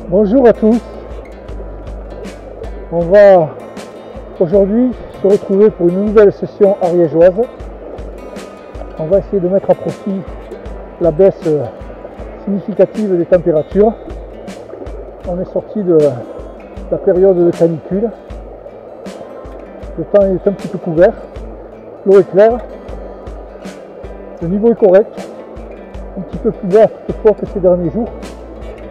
Bonjour à tous. On va aujourd'hui se retrouver pour une nouvelle session ariégeoise. On va essayer de mettre à profit la baisse significative des températures. On est sorti de la période de canicule. Le temps est un petit peu couvert, l'eau est claire, le niveau est correct, un petit peu plus bas toutefois que ces derniers jours.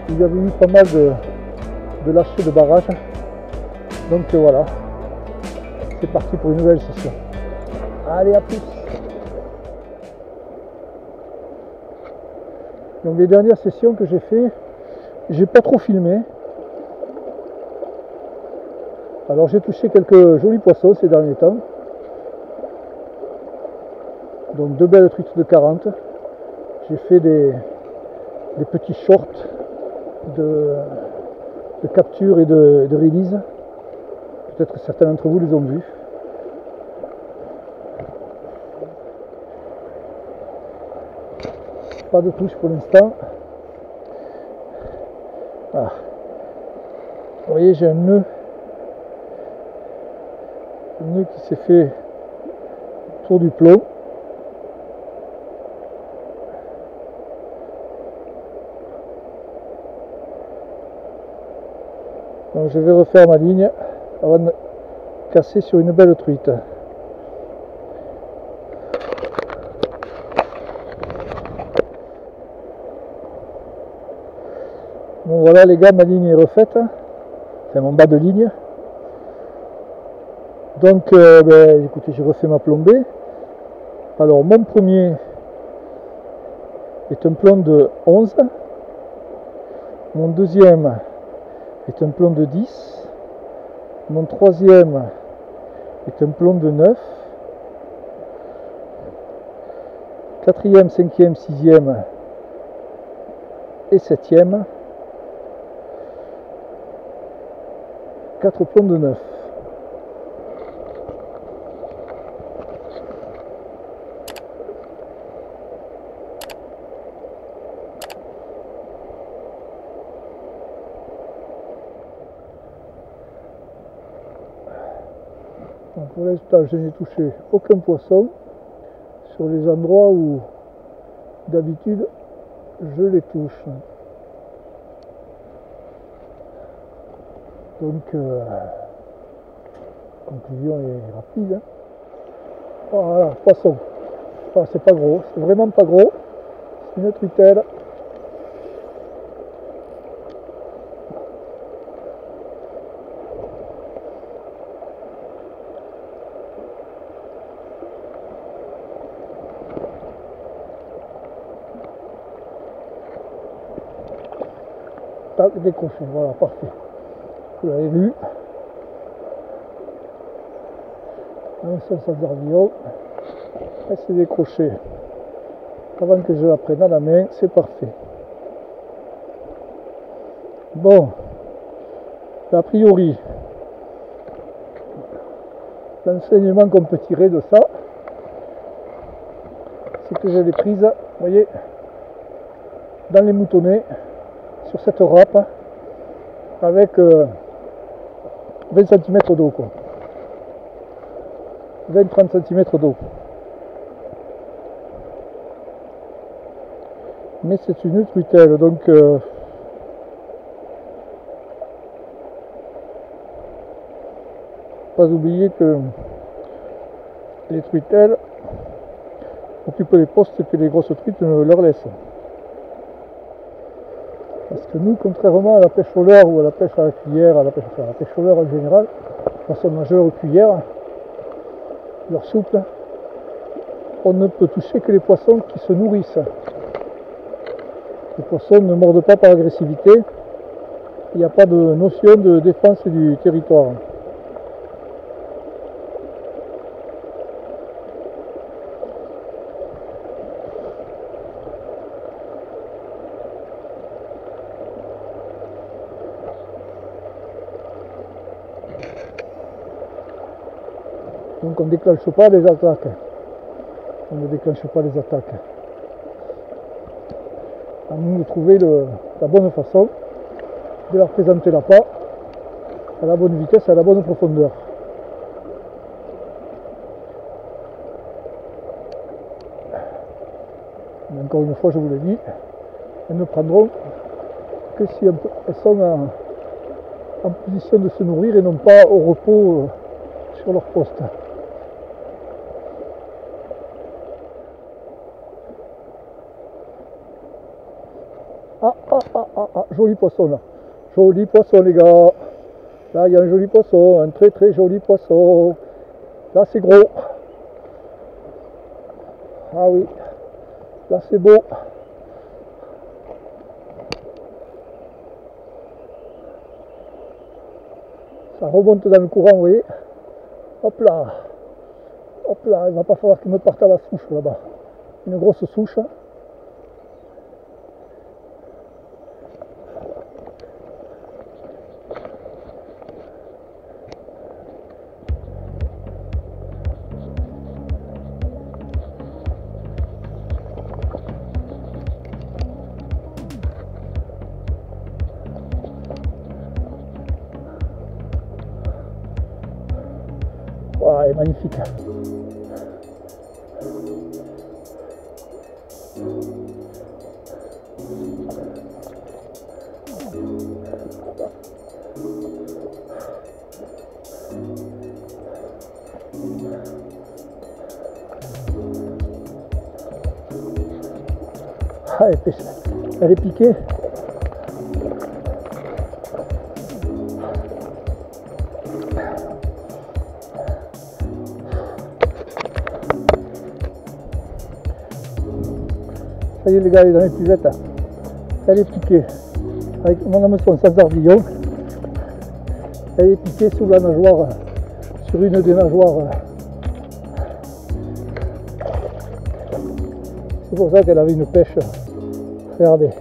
Il y avait eu pas mal de lâchers de barrage. Donc voilà, c'est parti pour une nouvelle session. Allez, à plus. Donc les dernières sessions que j'ai fait, j'ai pas trop filmé. Alors j'ai touché quelques jolis poissons ces derniers temps. Donc deux belles truites de 40. J'ai fait des petits shorts de capture et de release. Peut-être que certains d'entre vous les ont vus. Pas de touche pour l'instant. Ah. Vous voyez, j'ai un nœud qui s'est fait autour du plomb. Donc je vais refaire ma ligne avant de casser sur une belle truite. Bon voilà les gars, ma ligne est refaite, enfin mon bas de ligne. Donc écoutez, j'ai refait ma plombée. Alors mon premier est un plomb de 11, mon deuxième est un plomb de 10, mon troisième est un plomb de 9, quatrième, cinquième, sixième et septième, 4 plombs de 9. Donc pour l'instant, je n'ai touché aucun poisson sur les endroits où d'habitude je les touche. Donc la conclusion est rapide. Voilà, poisson. Enfin, c'est pas gros, c'est vraiment pas gros. C'est une truitelle. Tac, décroché, voilà, parfait. Vous l'avez vu. Un seul sardillon. Et c'est décroché. Avant que je la prenne à la main, c'est parfait. Bon. A priori, l'enseignement qu'on peut tirer de ça, c'est que je l'ai prise, vous voyez, dans les moutonnets, sur cette râpe, avec 20 cm d'eau, quoi. 20-30 cm d'eau. Mais c'est une truitelle, donc pas oublier que les truitelles occupent les postes que les grosses truites ne leur laissent. Parce que nous, contrairement à la pêche au leurre ou à la pêche à la cuillère, à la pêche au leurre en général, poisson nageur ou cuillère, leur souple, on ne peut toucher que les poissons qui se nourrissent. Les poissons ne mordent pas par agressivité, il n'y a pas de notion de défense du territoire. Donc on ne déclenche pas les attaques. On ne déclenche pas les attaques. À nous de trouver la bonne façon de leur présenter l'appât à la bonne vitesse, à la bonne profondeur. Mais encore une fois, je vous l'ai dit, elles ne prendront que si elles sont en position de se nourrir et non pas au repos sur leur poste. Joli poisson là. Joli poisson les gars. Là il y a un joli poisson, un très très joli poisson. Là c'est gros. Ah oui. Là c'est beau. Ça remonte dans le courant, vous voyez. Hop là. Hop là, il va pas falloir qu'il me parte à la souche là-bas. Une grosse souche. Wow, elle est magnifique. Ah, elle est piquée. Ça y est les gars, elle est dans les puvettes. Elle est piquée. Avec mon hameçon sans ardillon. Elle est piquée sous la nageoire, sur une des nageoires. C'est pour ça qu'elle avait une pêche. Regardez.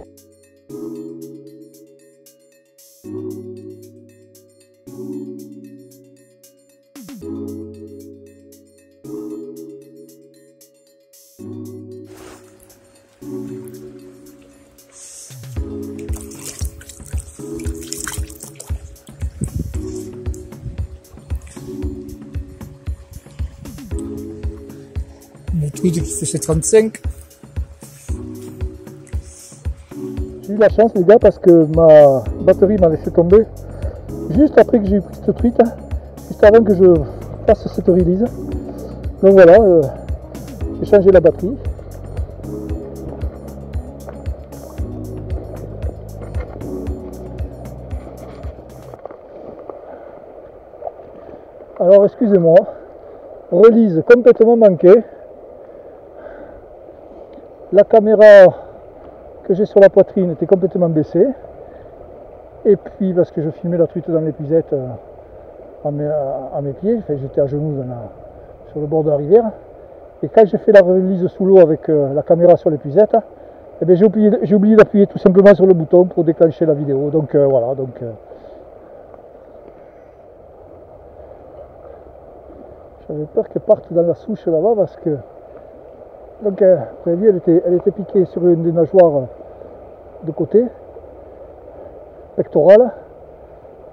Une truite qui fait ses 35. J'ai eu la chance les gars parce que ma batterie m'a laissé tomber juste après que j'ai eu pris cette truite, juste avant que je fasse cette release. Donc voilà, j'ai changé la batterie. Alors excusez-moi, release complètement manquée. La caméra que j'ai sur la poitrine était complètement baissée. Et puis parce que je filmais la truite dans l'épuisette à mes pieds, enfin, j'étais à genoux sur le bord de la rivière. Et quand j'ai fait la release sous l'eau avec la caméra sur l'épuisette, eh bien, j'ai oublié d'appuyer tout simplement sur le bouton pour déclencher la vidéo. Donc voilà. J'avais peur qu'elle parte dans la souche là-bas parce que, donc vous avez vu, elle était piquée sur une des nageoires de côté, pectorale,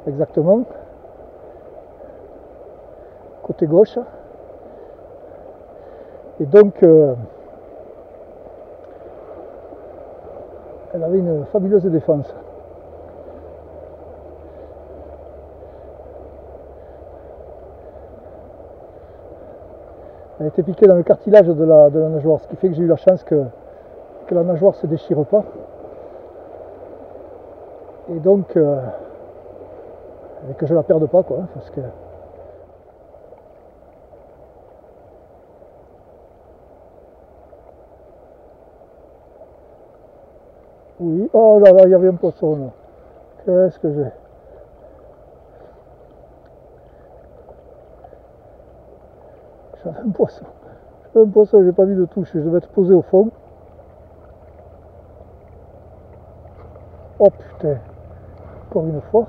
exactement, côté gauche. Et donc, elle avait une fabuleuse défense. Elle était piquée dans le cartilage de la nageoire, ce qui fait que j'ai eu la chance que la nageoire ne se déchire pas. Et donc, et que je ne la perde pas, quoi, parce que... Oui, oh là là, il y avait un poisson là. Qu'est-ce que j'ai? J'avais un poisson. J'avais un poisson, j'ai pas vu de touche. Je vais être posé au fond. Oh putain. Encore une fois.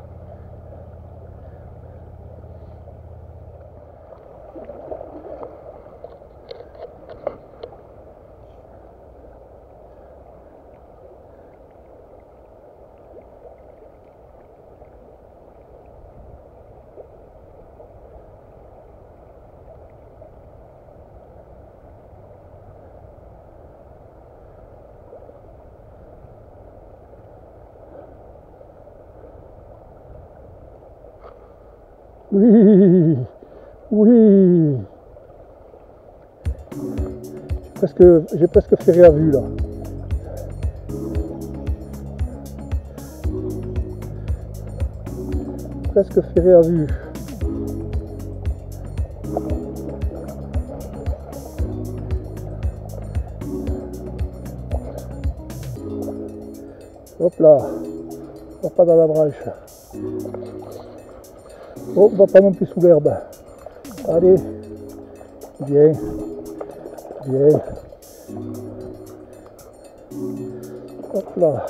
Oui, oui. J'ai presque ferré à vue là. Presque ferré à vue. Hop là, on va pas dans la branche. Oh, on va pas non plus sous l'herbe. Allez, bien, bien. Hop là.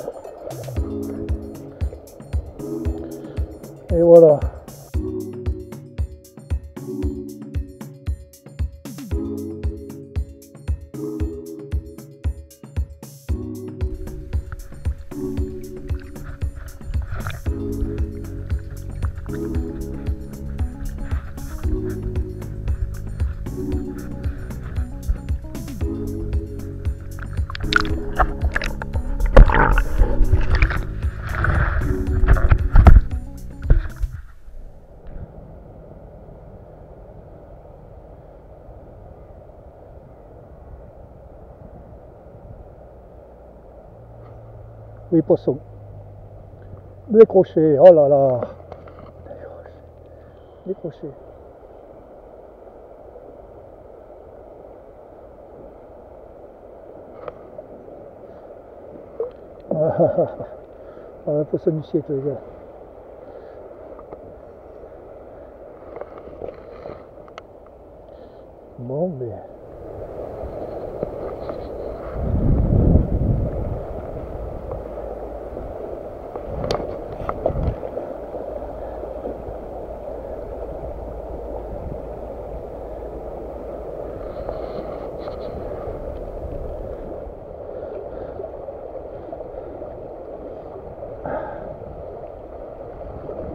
Et voilà. Oui, poisson. Décroché, oh là là. Décroché. Ah, le poisson du siècle, les gars. Bon, mais...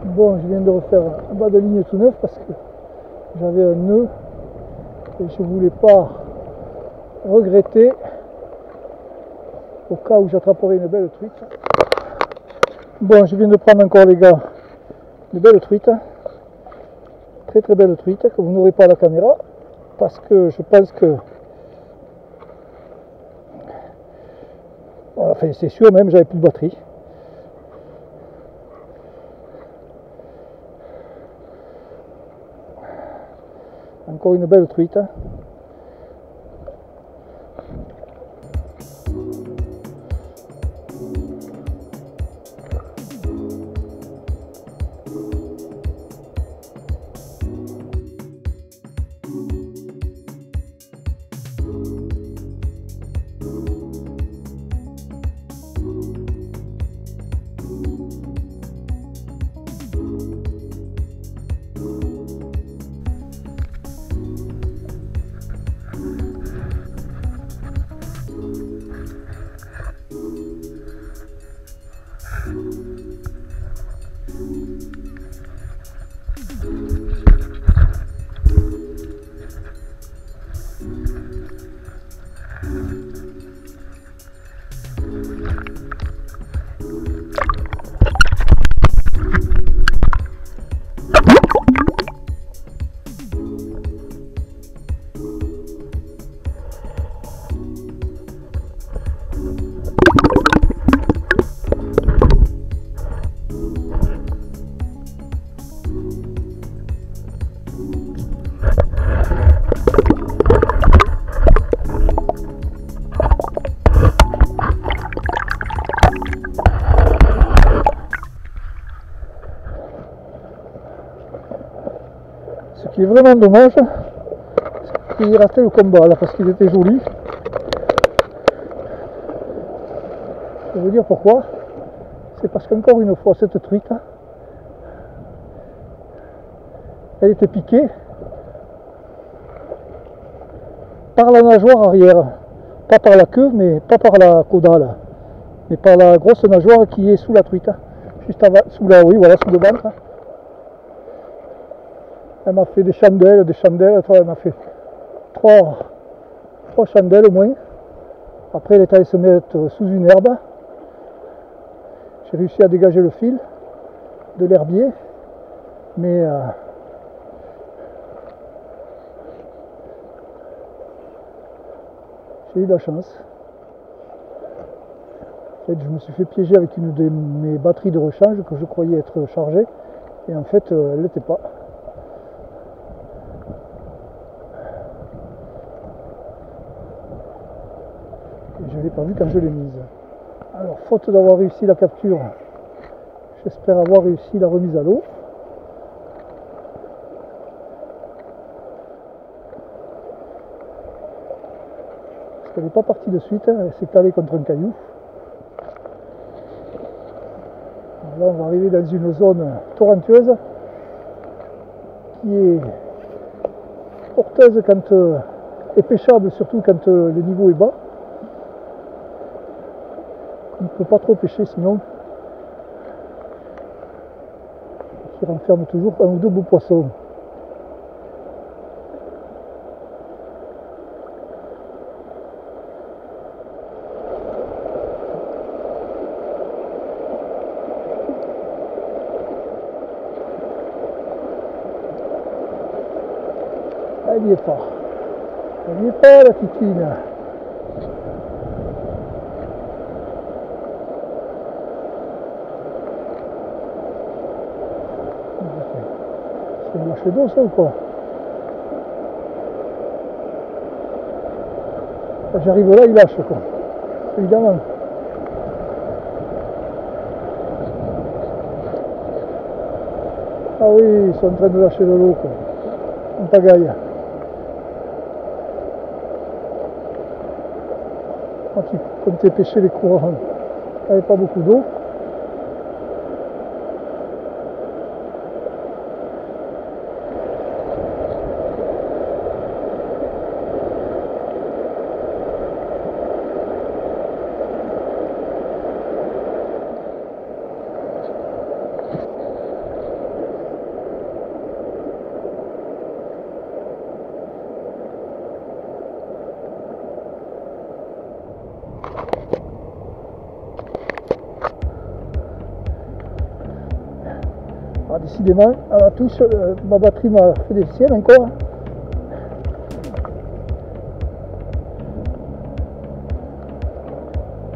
Bon, je viens de refaire un bas de ligne tout neuf parce que j'avais un nœud et je voulais pas regretter au cas où j'attraperais une belle truite. Bon, je viens de prendre encore, les gars, une belle truite, très très belle truite que vous n'aurez pas à la caméra parce que je pense que, enfin c'est sûr, même j'avais plus de batterie. Encore une belle truite. Ce qui est vraiment dommage, c'est qu'il ratait le combat là parce qu'il était joli. Je vais vous dire pourquoi. C'est parce qu'encore une fois, cette truite, elle était piquée par la nageoire arrière. Pas par la queue, mais pas par la caudale, mais par la grosse nageoire qui est sous la truite. Juste avant, sous la, oui, voilà, sous le ventre. Elle m'a fait des chandelles, elle m'a fait trois chandelles au moins. Après, elle est allée se mettre sous une herbe. J'ai réussi à dégager le fil de l'herbier, mais J'ai eu de la chance. En fait, je me suis fait piéger avec une de mes batteries de rechange que je croyais être chargée. Et en fait, elle ne l'était pas. Et je ne l'ai pas vue quand je l'ai mise. Alors, faute d'avoir réussi la capture, j'espère avoir réussi la remise à l'eau. Parce qu'elle n'est pas partie de suite, elle s'est calée contre un caillou. Là, on va arriver dans une zone torrentueuse qui est porteuse quand, et pêchable surtout quand le niveau est bas. On ne peut pas trop pêcher sinon, qui renferme toujours un ou deux beaux poissons. Elle n'y est pas. Elle n'y est pas, la titine. C'est une lâche d'eau, ça, ou quoi? J'arrive là, il lâche, quoi. Évidemment. Ah oui, ils sont en train de lâcher de l'eau, quoi. En pagaille. Quand ils comptaient pêcher les courants, il n'y avait pas beaucoup d'eau. Ah, décidément, à la touche, ma batterie m'a fait des siennes encore.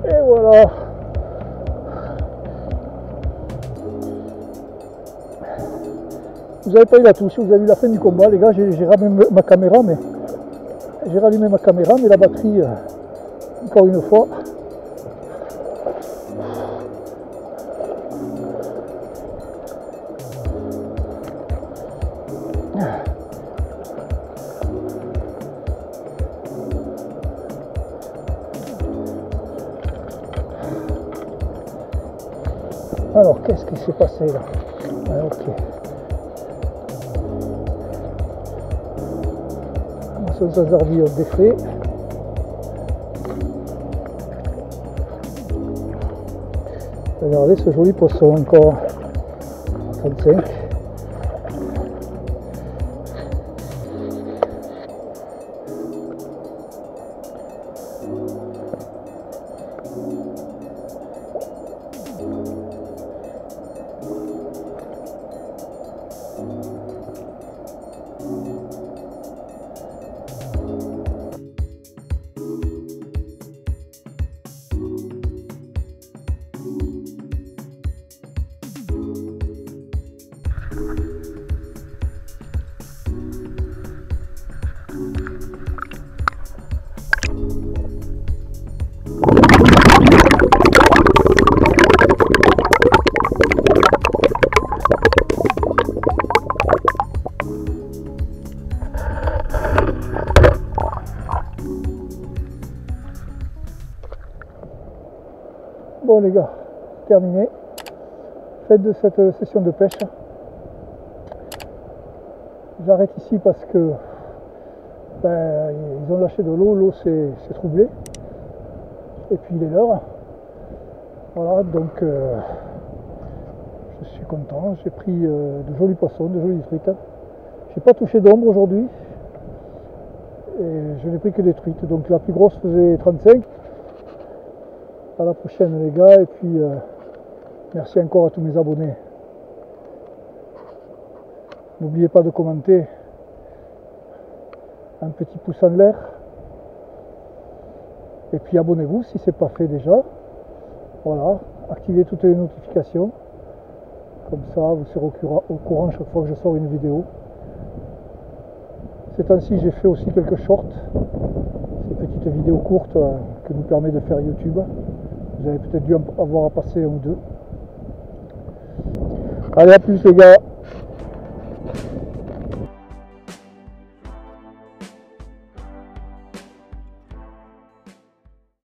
Et voilà. Vous n'avez pas eu la touche, vous avez eu la fin du combat, les gars. J'ai rallumé ma caméra, mais la batterie, encore une fois. Alors, qu'est-ce qui s'est passé là? Ah, ok. On se hasardit au défait. Regardez ce joli poisson encore. 35. Bon les gars, terminé. Faites de cette session de pêche. J'arrête ici parce que ils ont lâché de l'eau s'est troublée. Et puis il est l'heure. Voilà, donc je suis content. J'ai pris de jolis poissons, de jolies truites. J'ai pas touché d'ombre aujourd'hui. Et je n'ai pris que des truites. Donc la plus grosse faisait 35. À la prochaine les gars, et puis merci encore à tous mes abonnés. N'oubliez pas de commenter, un petit pouce en l'air, Et puis abonnez-vous si ce n'est pas fait déjà. Voilà, activez toutes les notifications. Comme ça, vous serez au courant chaque fois que je sors une vidéo. Ces temps-ci, j'ai fait aussi quelques shorts. Ces petites vidéos courtes que nous permet de faire YouTube. Vous avez peut-être dû avoir à passer un ou deux. Allez, à plus les gars.